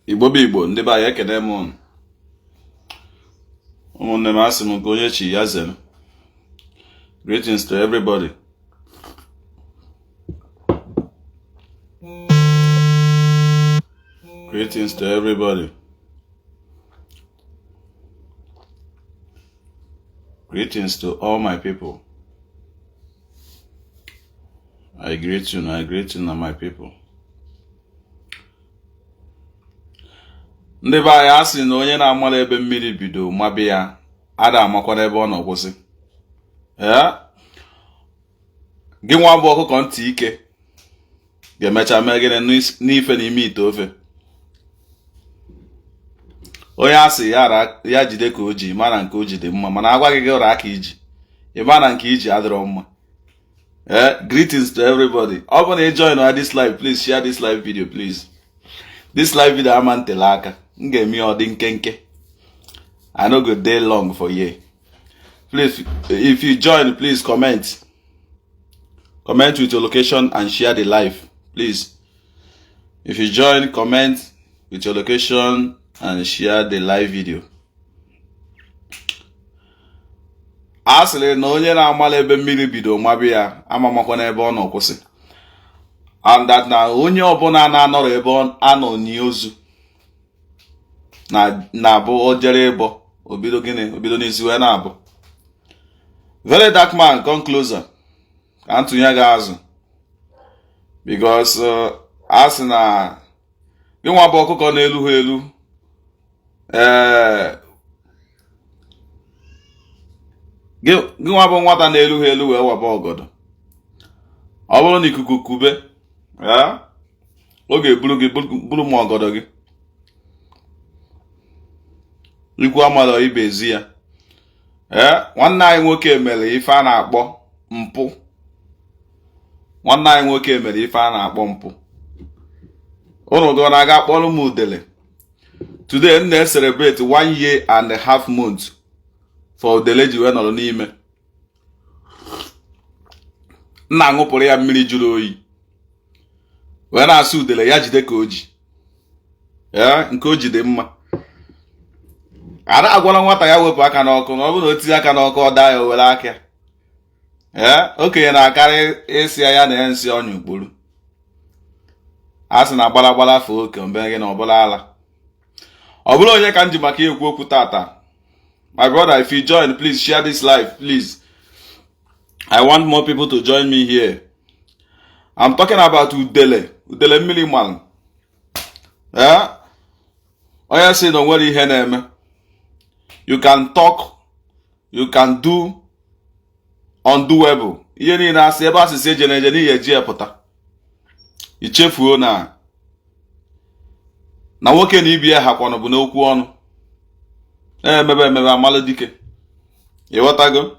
Igbo bụ Igbo ndị be anyị ekene m ụnụ. Ụmụnne m asị m nke onye chi ya zere. Greetings to everybody. Greetings to everybody. Greetings to all my people. I greet you now, my people. Ndị be anyị asị na onye na-amara ebe mmiri bido mabe ya ada amakwana ebe ọ nọ kwụsị. Gị nwa bụ ọkụkọ ntị ike ga-emecha mee gịnị n'ife n'ime ite ofe. Onye asị ya jide ka o ji mana nke o ji dị mma, mana agwa gị ụra aka iji ịmana nke iji adịrọ mma. Greetings to everybody. Ọ bụ na ị join this live, please share this live video, please. This live video ama ntele aka m ga-eme ọ dị nkenke. I no go dey long for you. Please, if you join, please comment with your location and share the live, please. If you join, comment with your location and share the live video. Asịrị na onye na-amala ebe mmiri bido mabe ya amamakwana ebe ọ nọ kwụsị. And that na onye ọbụla na-anọrọ ebe ọ anọ n'ozu na-abụ o jere ịbọ obido gịnị obido n'isi wee na-abụ. Verydarkman, come closer ka ntụnye gị azụ because asị na gị nwa bụ ọkụkọ na-elu ha elu. Gị nwa bụ nwata na-elu ha elu wee waba ọgọdọ. Ọ bụrụ na ikuku kube oge buru gị buru m ọgọdọ gị. Ikwu amala ibe ezi ya. Nwanne anyị nwoke mere ife a na-akpọ mpụ. Nwanne anyị nwoke mere ife a na-akpọ mpụ. Unu go na-aga kpọrọ m udele. Today m na-celebrate 1 year and a half month for udele ji wee nọrọ n'ime. Nna aṅụpụrụ ya mmiri juru oyi wee na-asụ udele ya jide ka o ji. Nke o ji dị mma. Ada agwala nwata ya wepụ aka n'ọkụ na ọ bụrụ na o tinye aka n'ọkụ ọ daa ya o were aka. Okenye na-akarị ịsị ya na nsị ọnya ukporo. A sị na gbalagbala fee oke mbe gị na ọbụla ala. Ọ bụrụ onye ka m ji maka ekwu okwu tata. My brother, if you join, please share this live, please. I want more people to join me here. I'm talking about udele mmiri mmanụ. Onye sị na onwere ihe na-eme. You can talk, you can do undoable. Ihe niile asị ebe asịsị eje na-eje n'ihe eji epụta. Ichefuo na nwoke na ibi ya hakwanụ bụ n'okwu ọnụ. Emebe amalụ dike. Ịghọtago?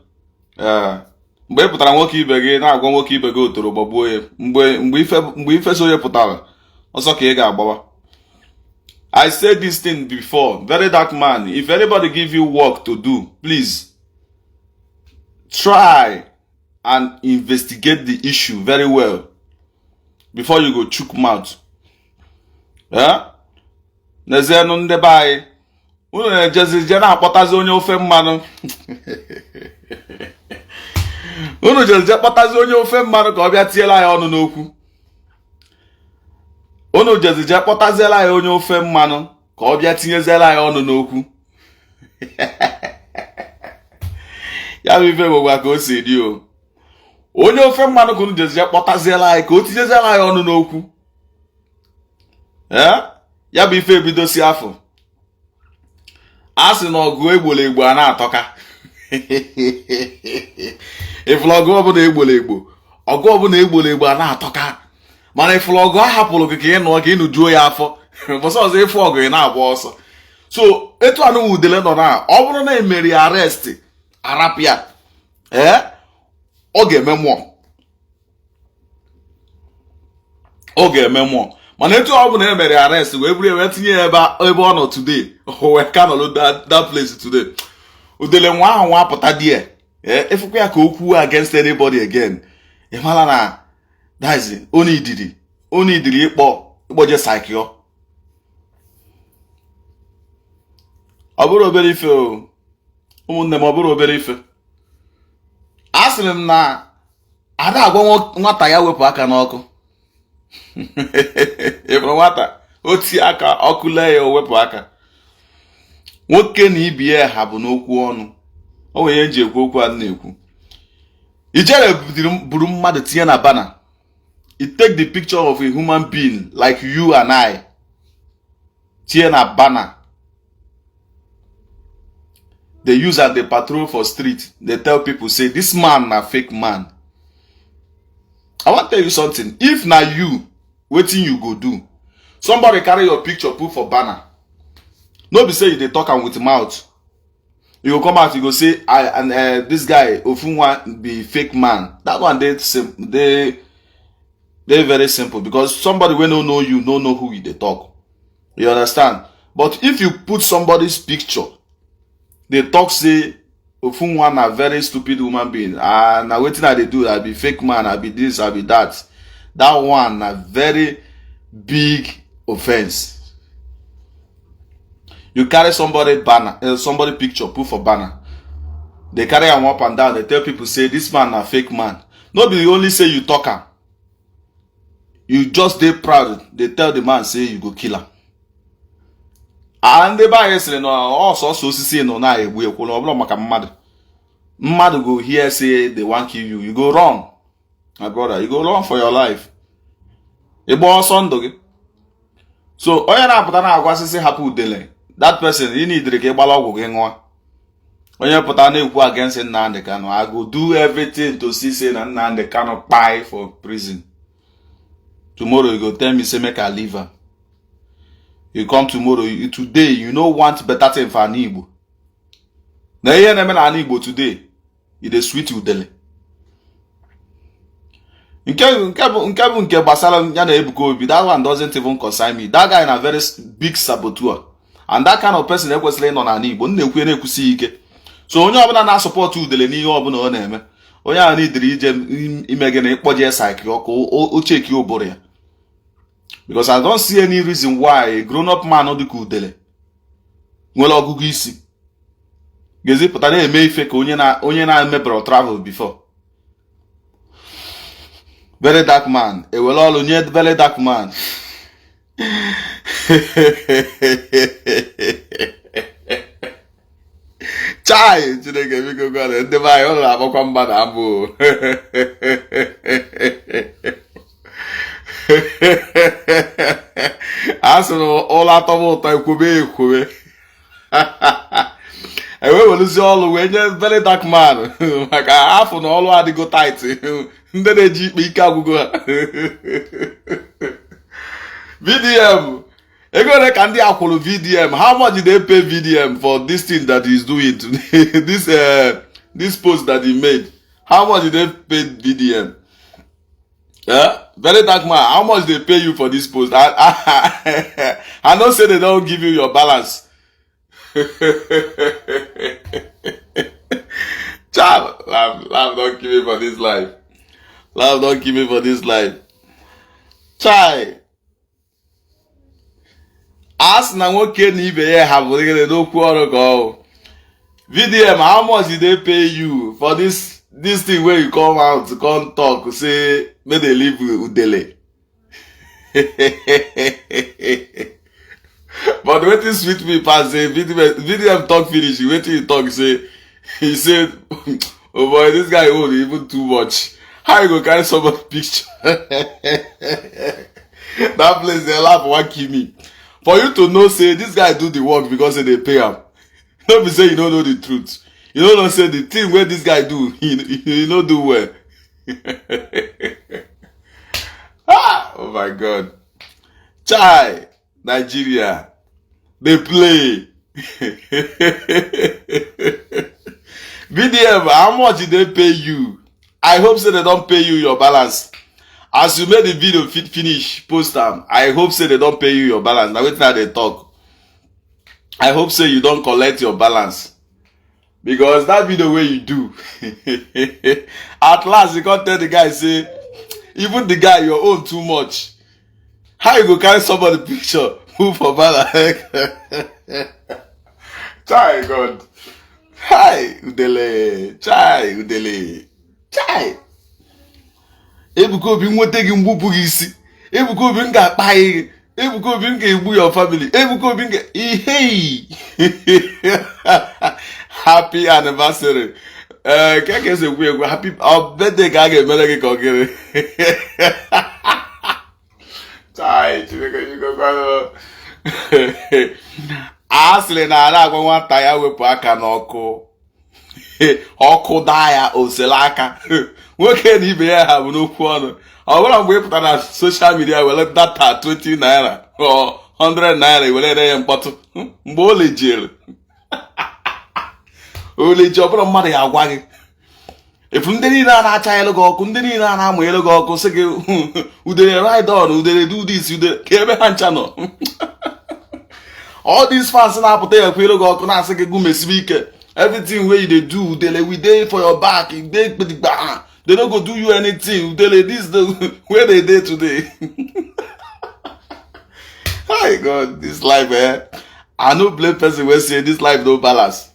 Mgbe ị pụtara nwoke ibe gị na-agwa nwoke ibe gị otoro gbagbuo ya. Mgbe ife so ya pụtara ọsọ ka ị ga-agbawa. I said this thing before. Verydarkman, if anybody give you work to do, please try and investigate the issue very well before you go chook mouth. N'ezienụ ndị be anyị unu na-ejezi na-akpọtazi onye ofe mmanụ. Unu jezi kpọtazi onye ofe mmanụ ka ọ bịa tiela ya ọnụ n'okwu. Unu jezi kpọtaziela ya onye ofe mmanụ ka ọ bịa tinyeziela ya ọnụ n'okwu. Ya bụ ife gwagwa ka o si dị o. Onye ofe mmanụ ka unu jezi kpọtaziela ya ka o tinyeziela ya ọnụ n'okwu. Ya bụ ife ebidosi afọ. A sị na ọgụ egboro egbo a na-atọka. Ifụlụ ọgụ ọbụla egboro egbo a na-atọka. Mana ifụlụ ọgụ a hapụrụ gị ka ị nụọ ka ị nụjuo ya afọ. Bọsọ ọzọ ịfụ ọgụ ị na-agba ọsọ. So etu anụ udele nọ na ọ bụrụ na emeri arrest arapịa ọ ga-eme mmụọ. Mana etu ọ bụ na emere arrest wee buru wee tinye ya ebe ọ nọ today. Wee ka nọ that place today. Udele nwa ahụ nwa apụta die. Efukwa ya ka o kwuo against anybody again. Ị mara na dazi onye idiri ịkpọje psycho. Oburu obere ife o. Umunne m oburu obere ife. Asịrị m na ada agwa nwata ya wepụ aka n'ọkụ. Ịbụrụ nwata oti aka ọkụ lee ya o wepụ aka. Nwoke na ibi ya ha bụ n'okwu ọnụ. O nwere ihe nji ekwu okwu a na-ekwu. Ijere buru mmadụ tinye na banner. It take the picture of a human being like you and I. Tinye na banner. They use as they patrol for street. They tell people, say, this man na fake man. I want to tell you something. If na you, wetin you go do? Somebody carry your picture, put for banner. No be say you dey talk am with mouth. You go come out, you go say, this guy, Ofunwa, be fake man. That one, they very simple. Because somebody wey no know you, no know who you dey talk. You understand? But if you put somebody's picture, they talk say Ofunwa na very stupid human being. Na wetin I dey do, I be fake man, I be this, I be that. That one na very big offense. You carry somebody banner, somebody picture, put for banner. They carry am up and down. They tell people say this man na fake man. No be only say you talk am. You just dey proud. They tell the man say you go kill am. And the buyer say no, also osisi no na egbu ekwu no oblo maka mmadu. Mmadu go hear say they want kill you. You go run. My brother, you go run for your life. Igbo ọsọ ndụ gị. So onye na-apụta na-agwa sisi hapụ udele. That person, you need to get ọgwụ gị ṅụọ. Onye pụta na-ekwu against Nnamdi Kanu, I go do everything to see say na Nnamdi Kanu kpai for prison. Tomorrow you go tell me say make I leave her. You come tomorrow, today you no want better thing for Ndi Igbo. Na ihe na-eme na Ndi Igbo today, you dey sweet udele. Nke gbasara ya na Ebuka Obi, that one doesn't even concern me. That guy is a very big saboteur. And that kind of person ekwesịrị ịnọ na Igbo na-ekwu na-ekwusi ike. So onye ọbụla na-asọpọt udele n'ihe ọbụla ọ na-eme, onye ahụ n'idiri ije ime gị na ịkpọje psyche ọkụ o cheki ụbụrụ ya. Because I don't see any reason why a grown-up man ọ dịka udele nwere ọgụgụ isi ga-ezipụta na-eme ife ka onye na-emebere travel before. Verydarkman, ewere ọrụ nye Verydarkman. Chai, Chineke biko gọrọ ndị be anyị ụlọ akpọkwa mmadụ abụ. A sị na ụlọ atọm ụtọ ekwube. Eweweluzi ọlụ wee nye Verydarkman maka afọ na ọlụ adịgo tight. Ndị na-eji ikpe ike agwụgo ha. VDM. Ego ka ndị akwụrụ VDM. How much did they pay VDM for this thing that he's doing today? This post that he made. How much did they pay VDM? Verydarkman, how much they pay you for this post? I don't say they don't give you your balance. Child, laugh don't kill me for this life. Laugh don't kill me for this life. Chai. Ask na nwoke na ibe ya ha bụ gịnị n'okwu ọrụ ka ọ. VDM, how much did they pay you for this thing where you come out to come talk say make they leave udele? But wetin sweet me pass say VDM talk finish, wetin he talk say he said, oh boy, this guy old even too much. How you go carry somebody picture? That place they laugh wan kill me. For you to know say this guy do the work because they pay him. Don't be say you don't know the truth. You don't know say the thing where this guy do, he don't do well. Oh my God. Chai, Nigeria, they play. VDM, how much did they pay you? I hope say they don't pay you your balance. As you made the video finish, post them. I hope say they don't pay you your balance. Now wait till they talk. I hope say you don't collect your balance. Because that video where you do. At last you can't tell the guy say, even the guy you own too much. How you go carry somebody picture? Move for balance. Chai God. Hi, udele. Chai, udele. Chai. Ebuka Obi nwete gị mgbupụ gị isi. Ebuka Obi m ga-akpa gị. Ebuka Obi m ga-egbu your family. Ebuka Obi m ga ihe. Happy anniversary. Keke se kwu egwu happy birthday ka a ga-emere gị ka ọ gịrị. Chai, Chineke jikọkwa. A sịrị na ara agwa nwata ya wepụ aka n'ọkụ. Ọkụ daa ya osele aka. Nwoke na ibe ya ha bụ n'okwu ọnụ. Ọ bụla mgbe ị pụtara na social media were data 20 naira or 100 naira were ere ya mkpọtụ mgbe o lejere. Oleji ọbụla mmadụ ya agwa gị. Efu ndị niile a na-acha elu gị ọkụ, ndị niile a na-amụ elu gị ọkụ sị gị udere ride on, udere do this, udere ka ebe ha ncha nọ. All these fans na-apụta ya ekwe elu gị ọkụ na-asị gị gụ mesibe ike. Everything wey you dey do, udele we dey for your back, they no go do you anything. Udele this the where they dey today. My God, this life, I no blame person wey say this life no balance.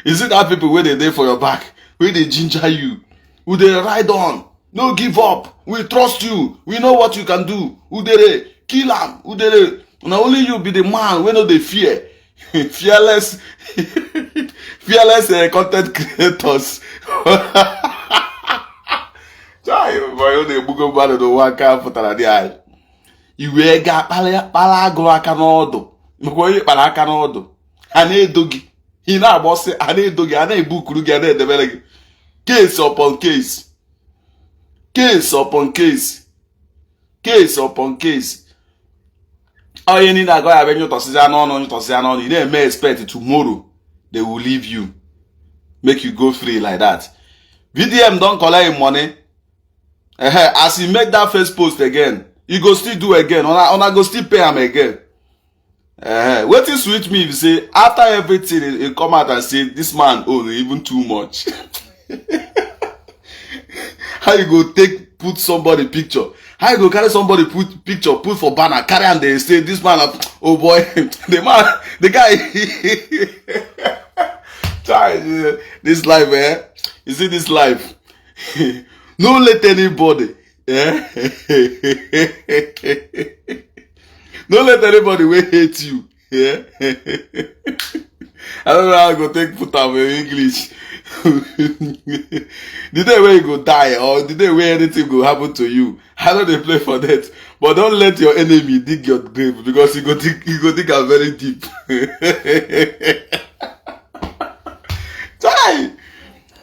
Is it that people where they dey for your back, where they ginger you, who they ride on, no give up, we trust you, we know what you can do, who they kill am, who they na only you be the man wey no dey fear. Fearless content creators. Chai, boy, you dey bugo mmadụ n'ụwa aka pụtara dị anyị. Iwe ga kpala agụrụ aka n'ọdụ. Mekwa onye kpara aka n'ọdụ. Ha na-edo gị. Ị na-agba ọsọ, ha na-edo gị, ha na-ebukuru gị, ha na-edebere gị. Case upon case. Case upon case. Case upon case. Onye niile agwa ya bụ nyụtọsịa n'ọnụ, you na-eme expect tomorrow they will leave you. Make you go free like that. VDM don't collect him money. As he make that first post again, you go still do again. Ona go still pay him again. What is sweet me if you say after everything he come out and say this man own even too much. How you go put somebody picture? How you go carry somebody picture put for banner, carry and they say this man, oh boy, the guy. This life, you see this life. No let anybody, don't let anybody will hate you. I don't know how I go put up in English. The day where you go die or the day where anything go happen to you, I know they play for that. But don't let your enemy dig your grave because he go dig am very deep. Chai!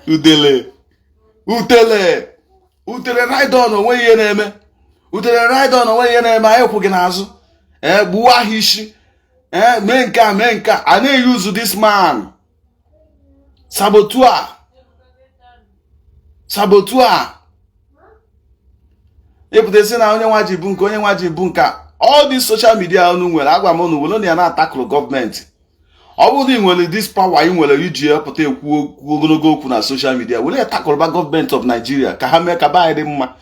Udele ride on onwe ihe na-eme. Udele ride on onwe ihe na-eme anyị kwụ gị n'azụ. Gbuwa ha ishi. Mee nke a. I na-use this man. Saboteur. Epụta sị na onye nwa ji bụ nka. All this social media unu nwere agwa m unu wele ya na-atakụrụ gọọmenti. Ọ bụrụ na ị nwere this power ị nwere iji epụta ekwu ogologo okwu na social media, wele ya takụrụba gọọmenti of Nigeria ka ha mee ka ba anyị dị mma.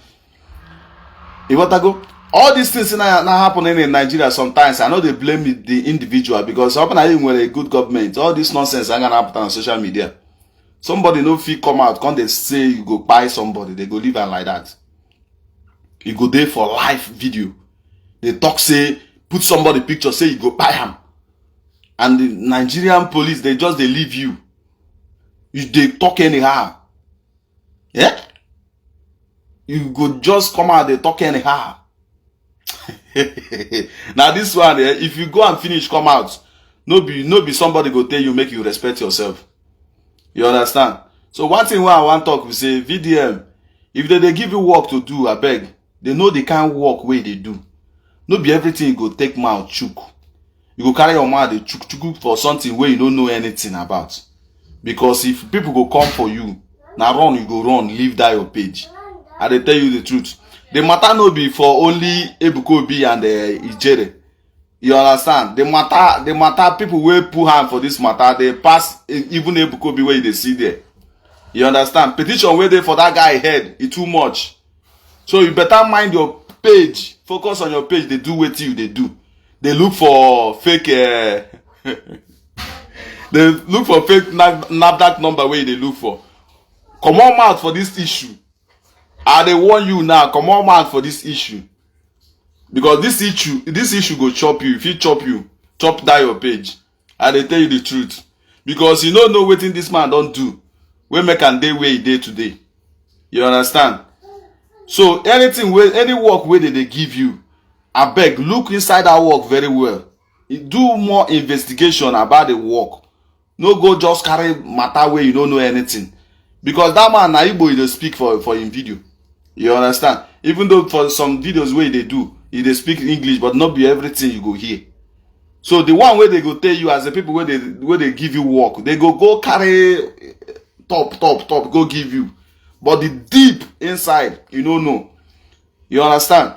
Ịghọtago? All these things na happening in Nigeria sometimes, I know they blame the individual because when I were a good government, all this nonsense I'm gonna happen on social media. Somebody no fee come out, come they say you go buy somebody, they go live and like that. You go there for live video. They talk say put somebody picture, say you go buy him. And the Nigerian police, they leave you. They talk anyhow. Yeah? You go just come out, they talk anyhow. Now this one, if you go and finish, come out. No be somebody go tell you, make you respect yourself. You understand? So one thing where I want to talk, we say VDM. If they give you work to do, I beg. They know they can't work where they do. No be everything you go take mouth chook. You go carry your mouth they chook for something where you don't know anything about. Because if people go come for you, now run you go run, leave that your page. And they tell you the truth. The matter no be for only Ebuka Obi and Ijere. You understand? The matter people will put hand for this matter, they pass even Ebuka Obi where they see there. You understand? Petition where they for that guy head, it's too much. So you better mind your page. Focus on your page. They do what you they do. They look for fake They look for fake NAFDAC number where they look for. Come on mouth for this issue. I they warn you now. Come on mouth for this issue. Because this issue go chop you. If it chop you, chop down your page. I they tell you the truth. Because you don't know what this man don't do. We make and day where he day today. You understand? So anything where any work where they give you, I beg, look inside that work very well. Do more investigation about the work. No go just carry matter where you don't know anything. Because that man Ndi Igbo he speak for in video. You understand? Even though for some videos where they do, they speak English, but not be everything you go hear. So the one where they go tell you as the people where they give you work, they go carry top, go give you. But the deep inside, you don't know. You understand?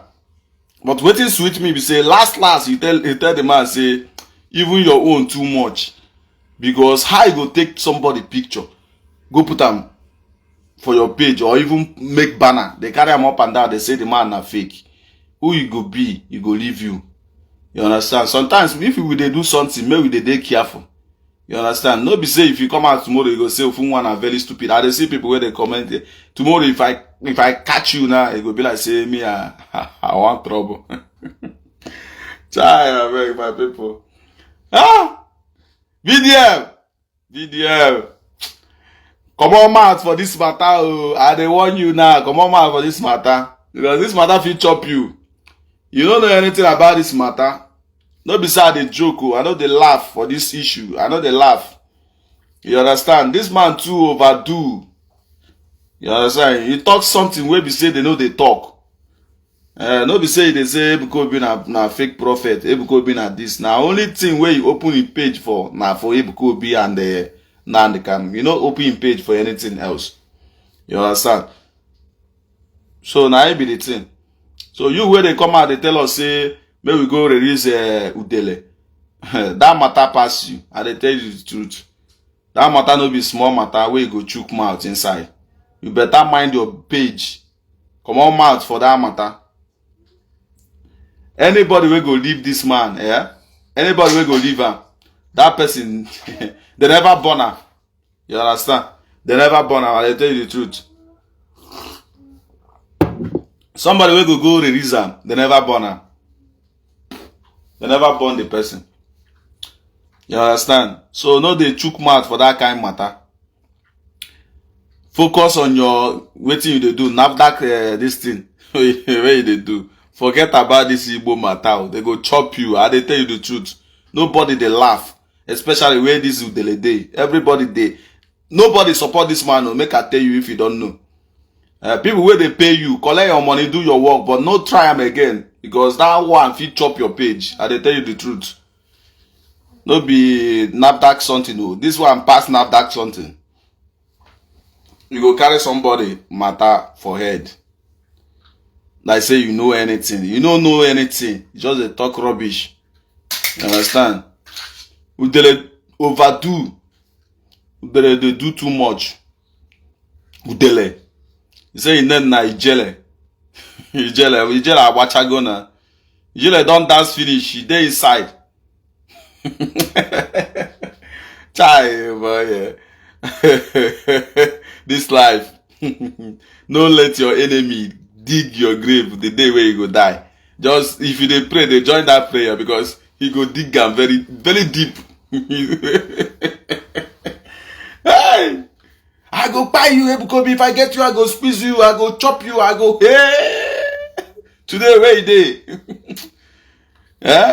But wetin sweet me be say last you tell the man say even your own too much. Because how you go take somebody picture, go put them for your page or even make banner. They carry them up and down, they say the man na fake. Who you go be, he go leave you. You understand? Sometimes if we dey do something, maybe we dey careful. You understand? No be say if you come out tomorrow, you go say one are very stupid. I dey see people where they comment tomorrow if I catch you now, it go be like say me I want trouble. Chai, I beg my people. VDM. Come on mouth for this matter. I dey warn you now. Come on mouth for this matter. Because this matter fit chop you. You don't know anything about this matter. No be say they joke. I know they laugh for this issue. I know they laugh. You understand? This man too overdo. You understand? He talk something where be say they know they talk. No be say they say Ebuka Obi na fake prophet. Ebuka Obi na this. Now only thing where you open a page for now for Ebuka Obi and the Nandekam. You not open a page for anything else. You understand? So now it be the thing. So you where they come out, they tell us say, may we go release Udele. That matter pass you. And they tell you the truth. That matter no be small matter where you go chook mouth inside. You better mind your page. Come on mouth for that matter. Anybody will go leave this man, yeah? Anybody will go leave him. That person, they never born her. You understand? They never born her. I tell you the truth. Somebody will go release him. They never born her. They never born the person. You understand? So no they chook mouth for that kind of matter. Focus on your what you they do. NAFDAC this thing. Where they do. Forget about this Igbo matter. They go chop you. I they tell you the truth. Nobody they laugh. Especially where this is the day. Everybody they. Nobody support this man. No. Make I tell you if you don't know. People where they pay you, collect your money, do your work, but no try them again. Because that one fit chop your page. I they tell you the truth. No be NAFDAC something. No. This one pass NAFDAC something. You go carry somebody matter for head. Like say you know anything. You don't know anything. You just they talk rubbish. You understand? Udele overdo. Udele they do too much. Udele. You say you need na Ijele. Ijele Awachagona. Ijele don't dance finish. He dey inside. Chai, boy. This life. No let your enemy dig your grave the day where you go die. Just if you dey pray, they join that prayer because he go dig am very, very deep. Hey, I go buy you, Ebuka Obi. If I get you, I go squeeze you, I go chop you, I go hey. Today where you dey?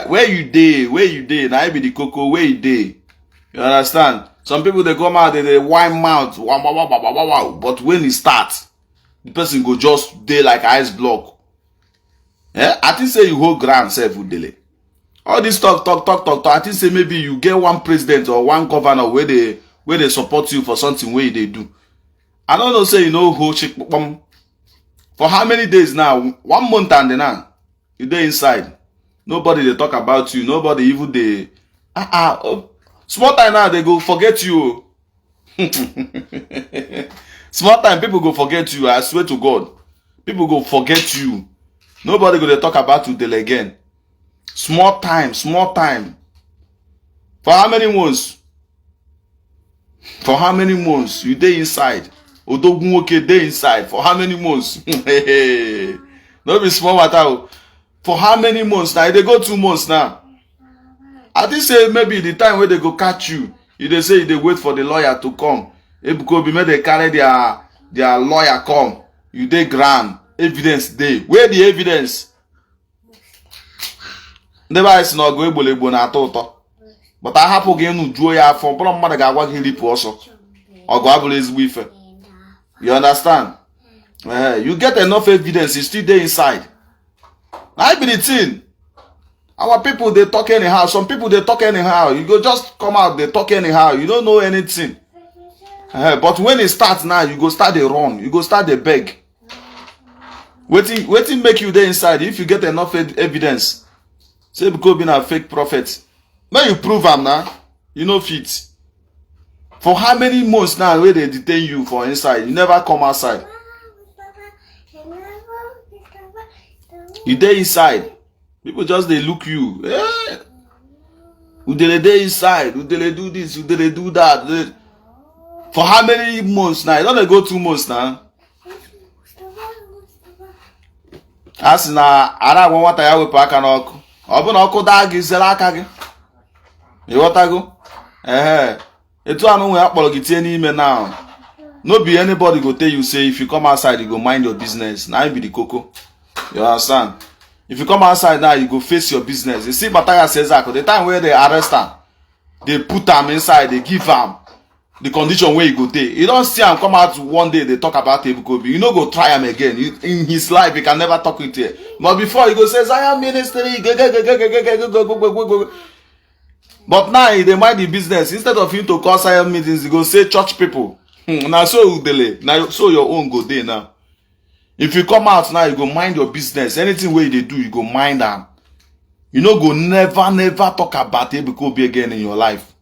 Where you dey? Where you dey? Now I be the cocoa. Where you dey? You understand? Some people they come out, they wine mouth, wow. But when it starts, the person go just dey like ice block. I think say you hold ground self with delay. All this talk. I think say maybe you get one president or one governor where they support you for something where they do. I don't know say you know who chick for how many days now? 1 month and then you dey inside. Nobody they talk about you. Nobody even they small time now they go forget you. Small time people go forget you. I swear to God, people go forget you. Nobody go to talk about you till again. Small time. For how many months? For how many months? You dey inside. Odogunwoke dey inside. For how many months? No be small matter. For how many months now? They go 2 months now. I think say maybe the time where they go catch you, they say they wait for the lawyer to come. Ebuka Obi make they carry their lawyer come. You dey grand. Evidence dey. Where the evidence? Never is not go Igbo na atọ. But I happen again to draw ya from problem mother ga agwa hili also. Or go abule ezigbo ife. You understand? You get enough evidence, it's still there inside. I be the thing. Our people they talk anyhow. Some people they talk anyhow. You go just come out, they talk anyhow. You don't know anything. But when it starts now, you go start the run. You go start the beg. Waiting make you there inside. If you get enough evidence, say because being a fake prophet. Now you prove them now. You know fit. For how many months now where they detain you for inside? You never come outside. You there inside. People just they look you. Who they inside? Who they do this? Who they do that? For how many months now? You don't go 2 months now. As na ara want ya wepu aka n'ọkụ. Ọ bụ na ọkụ daa gị zere aka gị. Ịghọtago? Etu anụ nwe akpọrọ gị tie n'ime now. No be anybody go tell you say if you come outside you go mind your business. Now you be the cocoa. You understand? If you come outside now, you go face your business. You see, Attire says that the time where they arrest him, they put him inside, they give him the condition where he go take. You don't see him come out one day, they talk about Ebuka Obi. You know, go try him again. In his life, he can never talk with you. But before, he go say, Zion ministry, but now, he mind the business. Instead of him to call Zion meetings, he go say church people. Now, so you delay. Now, so your own go there now. If you come out now, you go mind your business. Anything where they do, you go mind them. You know, go never talk about Ebuka Obi again in your life.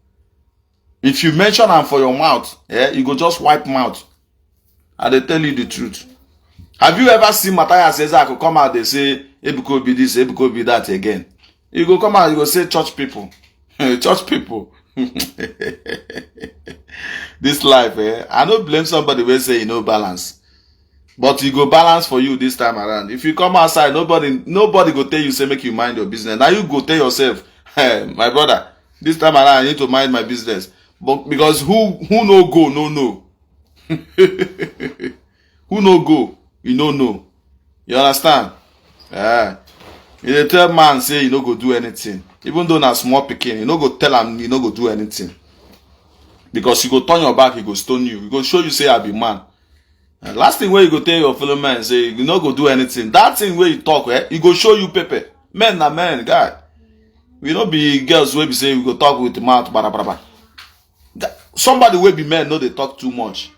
If you mention them for your mouth, you go just wipe mouth. And they tell you the truth. Have you ever seen Attire says I could come out, they say Ebuka Obi this, Ebuka Obi that again? You go come out, you go say church people. Church people. This life, I don't blame somebody when say you know balance. But you go balance for you this time around. If you come outside, nobody go tell you, say, make you mind your business. Now you go tell yourself, hey, my brother, this time around, I need to mind my business. But because who no go, no. Who no go, you no know. You understand? You tell man, say, you no go do anything. Even though na small pikin, you no go tell him, you no go do anything. Because you go turn your back, he go stone you. He go show you, say, I be man. Last thing where you go tell your fellow man, say you no go do anything. That thing where you talk, you go show you paper. Men na men, guy. We no be girls where be say we go talk with the mouth, blah. Somebody will be men, no they talk too much.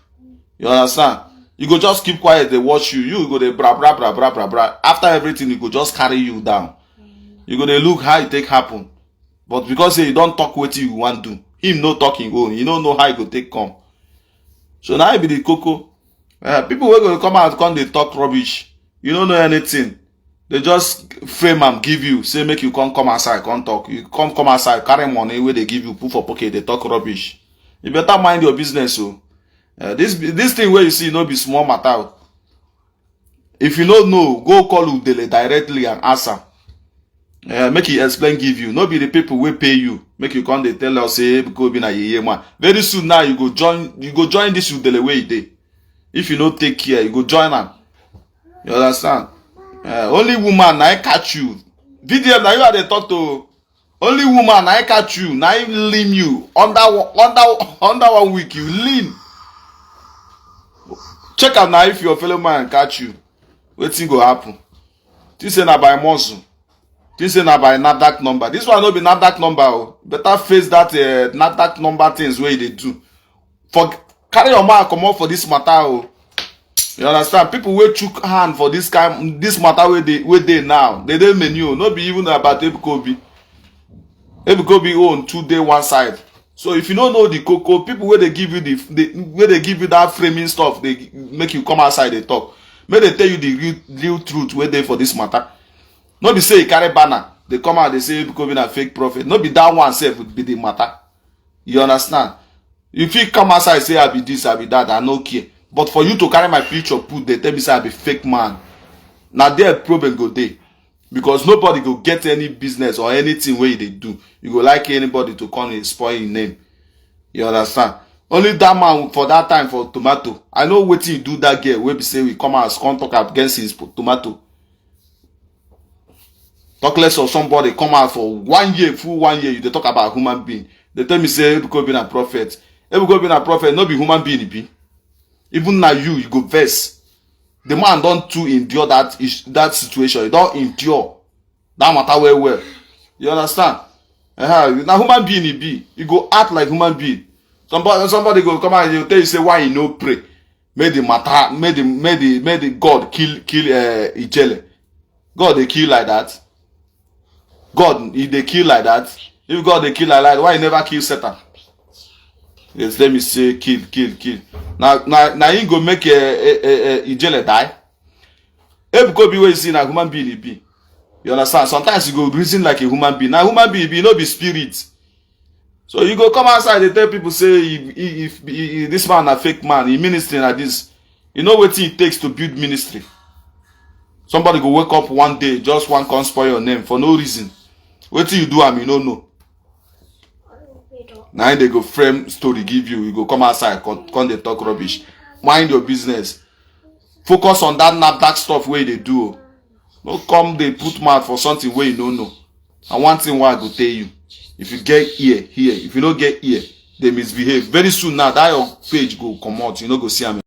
You understand? You go just keep quiet, they watch you. You go they bra. After everything, you go just carry you down. You go they look how it take happen. But because say you don't talk what you want to do, him no talking own. You don't know how it go take come. So now it be the cocoa. People will go come out, come they talk rubbish. You don't know anything. They just frame and give you, say make you come outside, come talk. You come outside, carry money where they give you, put for pocket, they talk rubbish. You better mind your business. So this thing where you see no be small matter. If you don't know, go call Udele directly and answer. Make he explain, give you. No be the people will pay you. Make you come they tell us say go be na yeye man. Very soon now you go join this Udele way they. If you don't take care, you go join them. You understand? Only woman, I catch you. VDM, now you are the talk to. Only woman, I catch you. Now I lean you. Under 1 week, you lean. Check out now if your fellow man catch you. What thing go happen? This is not by muscle. This is not by NADAC number. This one no be NADAC number. Oh. Better face that NADAC number things where they do. Carry your mind come out for this matter. Oh. You understand? People will chook hand for this matter where they now. They don't menu. Not be even about Ebuka Obi. Ebuka Obi own 2 day one side. So if you don't know the cocoa, people where they give you where they give you that framing stuff, they make you come outside they talk. May they tell you the real truth where they for this matter. Not be say you carry banner. They come out they say Ebuka Obi na fake prophet. Not be that one self would be the matter. You understand? If you come outside say I be this, I be that, I no care. But for you to carry my picture, put they tell me say I be fake man. Now there problem go there. Because nobody go get any business or anything where they do. You go like anybody to come and spoil your name. You understand? Only that man for that time for tomato. I know what you do that girl where we say we come out and talk against his tomato. Talk less of somebody come out for 1 year, full 1 year, they talk about human being. They tell me say Ebuka Obi a prophet. Ebuka Obi a prophet, no be human being be. Even now you go vex. The man don't too endure that situation. He don't endure that matter well. You understand? Now human being he be. You go act like human being. Somebody go come out and tell you say why you no pray. Made the God kill Ijele. God they kill like that. God if they kill like that. If God they kill like that, why you never kill Satan? Yes, let me say kill. Now you go make Ijele die. Ebuka Obi wey you see na human being he be. You understand? Sometimes you go reason like a human being. Now human being be no be spirit. So you go come outside and tell people say if this man a fake man, he ministry like this. You know what it takes to build ministry. Somebody go wake up one day, just one can spoil your name for no reason. What you do, you don't know. Now they go frame story give you. You go come outside, come they talk rubbish. Mind your business. Focus on that stuff where they do. No come they put mouth for something where you don't know. And one thing why I go tell you. If you get ear, hear. If you don't get ear, they misbehave. Very soon now, that your page go come out. You know go see them